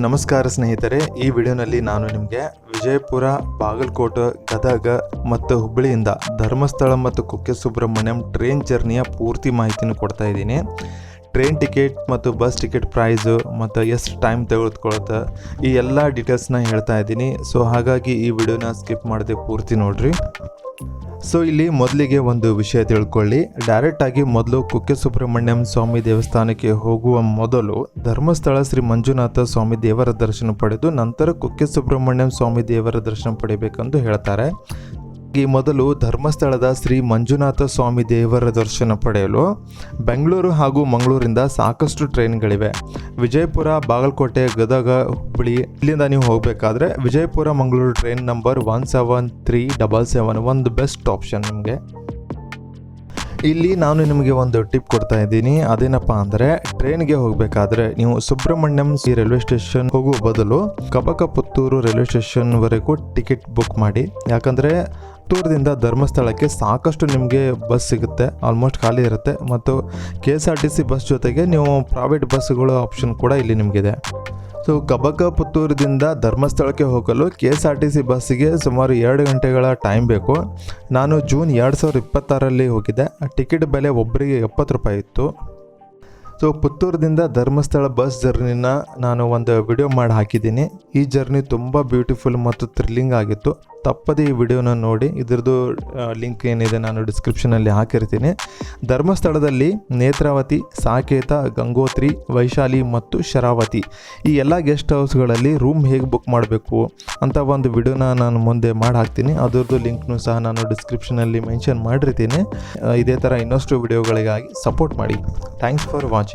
ನಮಸ್ಕಾರ ಸ್ನೇಹಿತರೆ, ಈ ವಿಡಿಯೋನಲ್ಲಿ ನಾನು ನಿಮಗೆ ವಿಜಯಪುರ, ಬಾಗಲಕೋಟೆ, ಗದಗ ಮತ್ತು ಹುಬ್ಬಳ್ಳಿಯಿಂದ ಧರ್ಮಸ್ಥಳ ಮತ್ತು ಕುಕ್ಕೆ ಸುಬ್ರಹ್ಮಣ್ಯಂ ಟ್ರೈನ್ ಜರ್ನಿಯ ಪೂರ್ತಿ ಮಾಹಿತಿನ ಕೊಡ್ತಾ ಇದ್ದೀನಿ. ಟ್ರೈನ್ ಟಿಕೆಟ್ ಮತ್ತು ಬಸ್ ಟಿಕೆಟ್ ಪ್ರೈಸು ಮತ್ತು ಎಷ್ಟು ಟೈಮ್ ತೆಗೆದುಕೊಳ್ಳುತ್ತೆ ಈ ಎಲ್ಲ ಡೀಟೇಲ್ಸ್ನ ಹೇಳ್ತಾ ಇದ್ದೀನಿ. ಹಾಗಾಗಿ ಈ ವಿಡಿಯೋನ ಸ್ಕಿಪ್ ಮಾಡದೆ ಪೂರ್ತಿ ನೋಡ್ರಿ. ಇಲ್ಲಿ ಮೊದಲಿಗೆ ಒಂದು ವಿಷಯ ತಿಳ್ಕೊಳ್ಳಿ. ಡೈರೆಕ್ಟಾಗಿ ಮೊದಲು ಕುಕ್ಕೆ ಸುಬ್ರಹ್ಮಣ್ಯಂ ಸ್ವಾಮಿ ದೇವಸ್ಥಾನಕ್ಕೆ ಹೋಗುವ ಮೊದಲು ಧರ್ಮಸ್ಥಳ ಶ್ರೀ ಮಂಜುನಾಥ ಸ್ವಾಮಿ ದೇವರ ದರ್ಶನ ಪಡೆದು ನಂತರ ಕುಕ್ಕೆ ಸುಬ್ರಹ್ಮಣ್ಯಂ ಸ್ವಾಮಿ ದೇವರ ದರ್ಶನ ಪಡೆಯಬೇಕೆಂದು ಹೇಳ್ತಾರೆ. ಈ ಮೊದಲು ಧರ್ಮಸ್ಥಳದ ಶ್ರೀ ಮಂಜುನಾಥ ಸ್ವಾಮಿ ದೇವರ ದರ್ಶನ ಪಡೆಯಲು ಬೆಂಗಳೂರು ಹಾಗೂ ಮಂಗಳೂರಿಂದ ಸಾಕಷ್ಟು ಟ್ರೈನ್ಗಳಿವೆ. ವಿಜಯಪುರ, ಬಾಗಲಕೋಟೆ, ಗದಗ, ಹುಬ್ಬಳ್ಳಿ ಇಲ್ಲಿಂದ ನೀವು ಹೋಗಬೇಕಾದ್ರೆ ವಿಜಯಪುರ ಮಂಗಳೂರು ಟ್ರೈನ್ ನಂಬರ್ 17377 ಒಂದು ಬೆಸ್ಟ್ ಆಪ್ಷನ್ ನಿಮಗೆ. ಇಲ್ಲಿ ನಾನು ನಿಮಗೆ ಒಂದು ಟಿಪ್ ಕೊಡ್ತಾ ಇದ್ದೀನಿ. ಅದೇನಪ್ಪ ಅಂದರೆ, ಟ್ರೈನ್ಗೆ ಹೋಗಬೇಕಾದ್ರೆ ನೀವು ಸುಬ್ರಹ್ಮಣ್ಯಂ ರೈಲ್ವೆ ಸ್ಟೇಷನ್ ಹೋಗುವ ಬದಲು ಕಬಕಪುತ್ತೂರು ರೈಲ್ವೆ ಸ್ಟೇಷನ್ವರೆಗೂ ಟಿಕೆಟ್ ಬುಕ್ ಮಾಡಿ. ಯಾಕಂದರೆ ಪುತ್ತೂರದಿಂದ ಧರ್ಮಸ್ಥಳಕ್ಕೆ ಸಾಕಷ್ಟು ನಿಮಗೆ ಬಸ್ ಸಿಗುತ್ತೆ, ಆಲ್ಮೋಸ್ಟ್ ಖಾಲಿ ಇರುತ್ತೆ. ಮತ್ತು KSRTC ಬಸ್ ಜೊತೆಗೆ ನೀವು ಪ್ರೈವೇಟ್ ಬಸ್ಗಳ ಆಪ್ಷನ್ ಕೂಡ ಇಲ್ಲಿ ನಿಮಗಿದೆ. ಕಬಕಪುತ್ತೂರದಿಂದ ಧರ್ಮಸ್ಥಳಕ್ಕೆ ಹೋಗಲು KSRTC ಬಸ್ಸಿಗೆ ಸುಮಾರು 2 ಗಂಟೆಗಳ ಟೈಮ್ ಬೇಕು. ನಾನು ಜೂನ್ 2026ರಲ್ಲಿ ಹೋಗಿದ್ದೆ. ಟಿಕೆಟ್ ಬೆಲೆ ಒಬ್ಬರಿಗೆ 70 ರೂಪಾಯಿ ಇತ್ತು. ಪುತ್ತೂರದಿಂದ ಧರ್ಮಸ್ಥಳ ಬಸ್ ಜರ್ನಿನ ನಾನು ಒಂದು ವಿಡಿಯೋ ಮಾಡಿ ಹಾಕಿದ್ದೀನಿ. ಈ ಜರ್ನಿ ತುಂಬ ಬ್ಯೂಟಿಫುಲ್ ಮತ್ತು ಥ್ರಿಲ್ಲಿಂಗ್ ಆಗಿತ್ತು. ತಪ್ಪದೇ ಈ ವಿಡಿಯೋನ ನೋಡಿ. ಇದ್ರದ್ದು ಲಿಂಕ್ ಏನಿದೆ ನಾನು ಡಿಸ್ಕ್ರಿಪ್ಷನಲ್ಲಿ ಹಾಕಿರ್ತೀನಿ. ಧರ್ಮಸ್ಥಳದಲ್ಲಿ ನೇತ್ರಾವತಿ, ಸಾಕೇತ, ಗಂಗೋತ್ರಿ, ವೈಶಾಲಿ ಮತ್ತು ಶರಾವತಿ ಈ ಎಲ್ಲ ಗೆಸ್ಟ್ ಹೌಸ್ಗಳಲ್ಲಿ ರೂಮ್ ಹೇಗೆ ಬುಕ್ ಮಾಡಬೇಕು ಅಂತ ಒಂದು ವಿಡಿಯೋನ ನಾನು ಮುಂದೆ ಮಾಡಿ ಹಾಕ್ತೀನಿ. ಅದರದ್ದು ಲಿಂಕ್ನು ಸಹ ನಾನು ಡಿಸ್ಕ್ರಿಪ್ಷನಲ್ಲಿ ಮೆನ್ಷನ್ ಮಾಡಿರ್ತೀನಿ. ಇದೇ ಥರ ಇನ್ನಷ್ಟು ವಿಡಿಯೋಗಳಿಗಾಗಿ ಸಪೋರ್ಟ್ ಮಾಡಿ. Thanks for watching.